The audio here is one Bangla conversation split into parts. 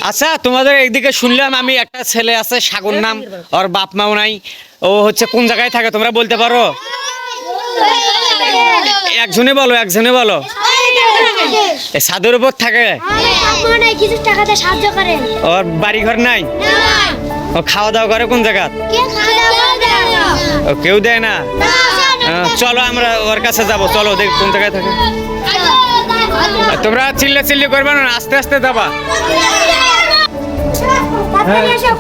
আচ্ছা, তোমাদের এইদিকে শুনলাম আমি একটা ছেলে আছে সাগর নাম, ওর বাপ মাও নাই, ও হচ্ছে কোন জায়গায় থাকে তোমরা বলতে পারো? একজনে বলো, একজনে বলো। এই ছাদের উপর থাকে। ওর বাড়ি ঘর নাই? ও খাওয়া দাওয়া করে কোন জায়গা? ও কেউ দেয় না? চলো আমরা ওর কাছে যাবো, চলো দেখ কোন জায়গায় থাকে। তোমরা চিল্লি করবে না, আস্তে আস্তে যাবা।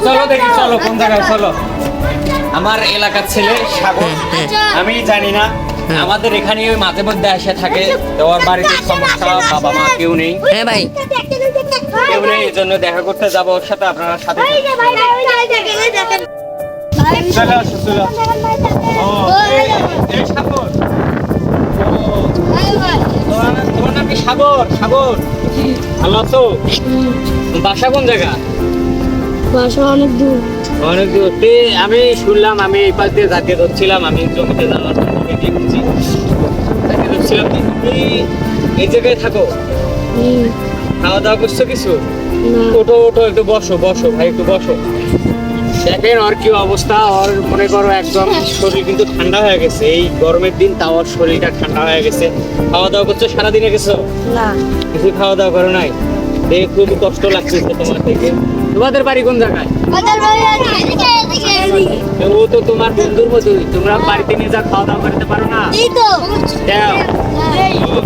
চলো দেখি, চলো কোন জায়গায়, চলো। আমার এলাকার ছেলে সাগর, আমি জানি না, আমাদের এখানে মাঝে মধ্যে এসে থাকে। ওর বাড়িতে সমস্যা, বাবা মা কেউ নেই। হ্যাঁ ভাই, কেউ নেই, এই জন্য দেখা করতে যাবো ওর সাথে। আপনারা সাথে চলে আসো, চলে আসো। সাগর, তোমার নাম কি? সাগর, সাগর ভালো আছো? বাসা কোন জায়গা? বাসা অনেক দূর। অনেক দূর। আমি শুনলাম, আমি এই পাশ দিয়ে জাতীয় ধরছিলাম, আমি জমিতে যাওয়ার জন্য রেডি হচ্ছি, জাতীয় ধরছিলাম। তুমি এই জায়গায় থাকো? খাওয়া দাওয়া করছো কিছু? ওঠো ওঠো, একটু বসো বসো ভাই, একটু বসো। দেখেন ওর কি অবস্থা, ওর মনে করো একদম শরীর কিন্তু ঠান্ডা হয়ে গেছে। এই গরমের দিন তাও ওর শরীরটা ঠান্ডা হয়ে গেছে। খাওয়া দাওয়া করছো সারাদিনে? গেছো না, কিছু খাওয়া দাওয়া করো নাই? দেখে খুব কষ্ট লাগছে তোমার থেকে। তোমাদের বাড়ি কোন জায়গায়? ও তো তোমার বন্ধুর মতোই, তোমরা বাড়িতে নিয়ে যা খাওয়া দাওয়া করতে পারো না? দাও।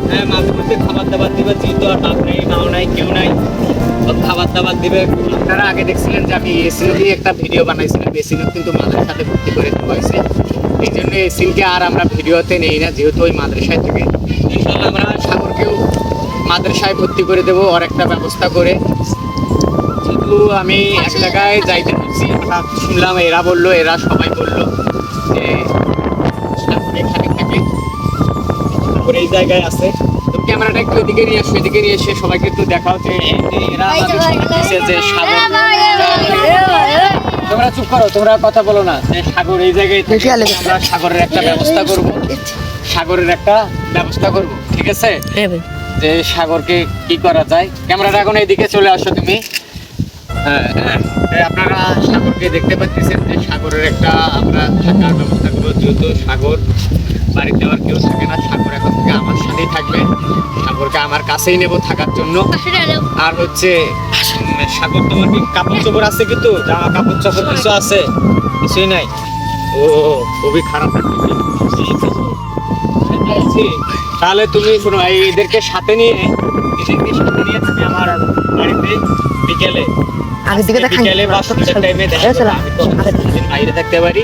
হ্যাঁ, মাঝে মধ্যে খাবার দাবার দিবে, যেহেতু আর বাপ নেই মাও নাই কেউ নাই, খাবার দাবার দিবে। আপনারা আগে দেখছিলেন যে আমি এসিন দিয়ে একটা ভিডিও বানাইছিলাম, এসিন কিন্তু মাদ্রাসাতে ভর্তি করে দেওয়া হয়েছে। এই জন্য এসিনকে আর আমরা ভিডিওতে নেই না, যেহেতু ওই মাদ্রাসায় থাকে। ইনশাল্লাহ আমরা সাগরকেও মাদ্রাসায় ভর্তি করে দেবো, ওর একটা ব্যবস্থা করে। যেহেতু আমি এক জায়গায় যাইতে পারছি, শুনলাম এরা সবাই বললো যে এখানে থাকে, এই জায়গায় আছে। তো ক্যামেরাটা একটু এদিকে নিয়ে আসো, এদিকে নিয়ে এসে সবাইকে একটু দেখাও যে এরা যে সাগর। তোমরা চুপ করো, তোমরা কথা বলো না। যে সাগর এই জায়গায় থেকে, আমরা সাগরের একটা ব্যবস্থা করব, সাগরের একটা ব্যবস্থা করব, ঠিক আছে? যে সাগরকে কি করা যায়। ক্যামেরাটা এখন এইদিকে চলে আসো তুমি। আপনারা সাগরকে দেখতে পাচ্ছেন যে সাগরের একটা আমরা থাকার ব্যবস্থা করবো, যেহেতু সাগর বাড়িতে আর কেউ থাকে না। সাগর এখন থেকে আমার সাথেই থাকবে, সাগরকে আমার কাছেই নেব থাকার জন্য। আর হচ্ছে সাগর, তোমার কি কাপড় চোপড় আছে? কিন্তু জামা কাপড় চোপড় কিছু আছে? কিছুই নাই। ও খুবই খারাপ। তাহলে তুমি শোনো, এদেরকে সাথে নিয়ে তুমি আমার বাড়িতে বিকেলে বা সন্ধ্যার টাইমে দেখা করো। আমি তো বাইরে থাকতে পারি,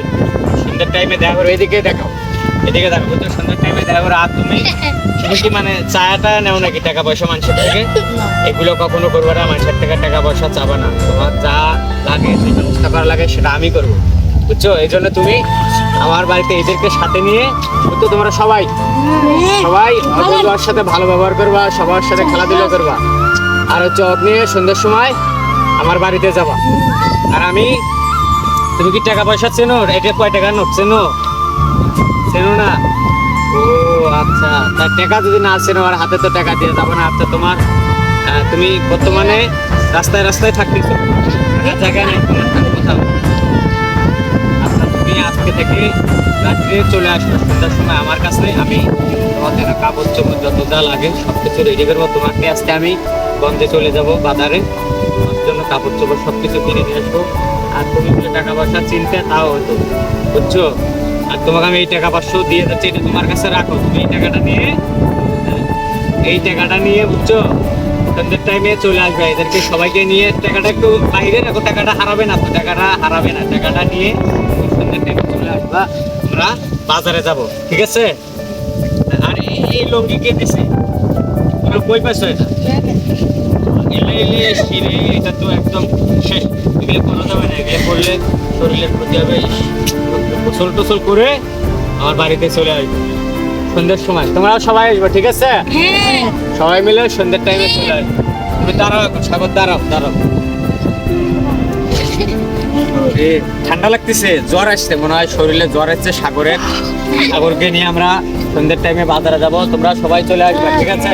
সন্ধ্যার টাইমে দেখা করো। এদিকে দেখো, এদিকে দেখো, বুঝছো? সন্ধ্যার টাইমে দেখা করো। আর তুমি কি মানে চায়াটা নেও নাকি টাকা পয়সা মানুষের থেকে? এগুলো কখনো করবে না, মানুষের থেকে টাকা পয়সা চাবা না। তোমার যা লাগে, যে ব্যবস্থা করা লাগে সেটা আমি করবো, বুঝছো? এই জন্য তুমি আমার বাড়িতে এদেরকে সাথে নিয়ে, বুঝছো, তোমরা সবাই ওর সাথে ভালো ব্যবহার করবা, সবার সাথে খেলাধুলা করবা। আর হচ্ছে ওর নিয়ে সন্ধ্যার সময় আমার বাড়িতে যাবা। আর আমি, তুমি কি টাকা পয়সা চেনো? এটা কয় টাকা নোট চেনো? চেনো না? ও আচ্ছা, তার টাকা যদি না চেনো, আর হাতে তো টাকা দিয়ে যাবো না। আচ্ছা, তোমার তুমি বর্তমানে রাস্তায় রাস্তায় থাকতেছো, জায়গায় নাই তোমার কোথাও। আচ্ছা, তুমি আজকে থেকে রাত্রে চলে আসবে সন্ধ্যার সময় আমার কাছে। আমি তোমাদের কাপড় চোপড় যত যা লাগে সবকিছু রেডি করবো। তোমাকে আজকে আমি গঞ্জে চলে যাব বাজারে, তোমার জন্য কাপড় চোপড় সবকিছু কিনে নিয়ে আসবো। আর তুমি বলে টাকা পয়সা চিনতে, তাও হতো, বুঝছো? আর তোমাকে আমি এই টাকা 500 দিয়ে যাচ্ছি, এটা তোমার কাছে রাখো। তুমি এই টাকাটা নিয়ে বুঝছো, সন্ধ্যের টাইমে চলে আসবে। এদেরকে সবাইকে নিয়ে টাকাটা একটু বাইরে রাখো, টাকাটা হারাবে না তো, টাকাটা হারাবে না। টাকাটা নিয়ে সন্ধ্যের টাইমে চলে আসবা, আমরা বাজারে যাব, ঠিক আছে? আর এই লুঙ্গি কে দিছে? তোমরা কই পাইছো এটা? এটা তো একদম শেষ। এগুলো কোনো যাবে না, এগুলো করলে শরীরের ক্ষতি হবে। গোসল টোসল করে আমার বাড়িতে চলে আসবে সন্ধ্যের সময়। তোমরা সবাই আসবে, ঠিক আছে? সবাই মিলে সন্ধ্যের টাইমে চলে আসবে। তুমি দাঁড়াও এখন, সাগর দাঁড়াও। ঠান্ডা লাগতেছে, জ্বর আসছে মনে হয়, শরীরে জ্বর আসছে সাগরের। সাগরকে নিয়ে আমরা সন্ধ্যের টাইমে বাজারে যাব। তোমরা সবাই চলে আসবে, ঠিক আছে?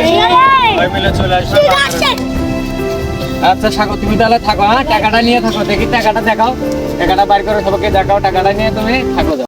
সবাই মিলে চলে আসবে। আচ্ছা সাগর তুমি তাহলে থাকো, হ্যাঁ টাকাটা নিয়ে থাকো, দেখি টাকাটা দেখাও, টাকাটা বাইর করে সবাইকে দেখাও, টাকাটা নিয়ে তুমি থাকো যাও।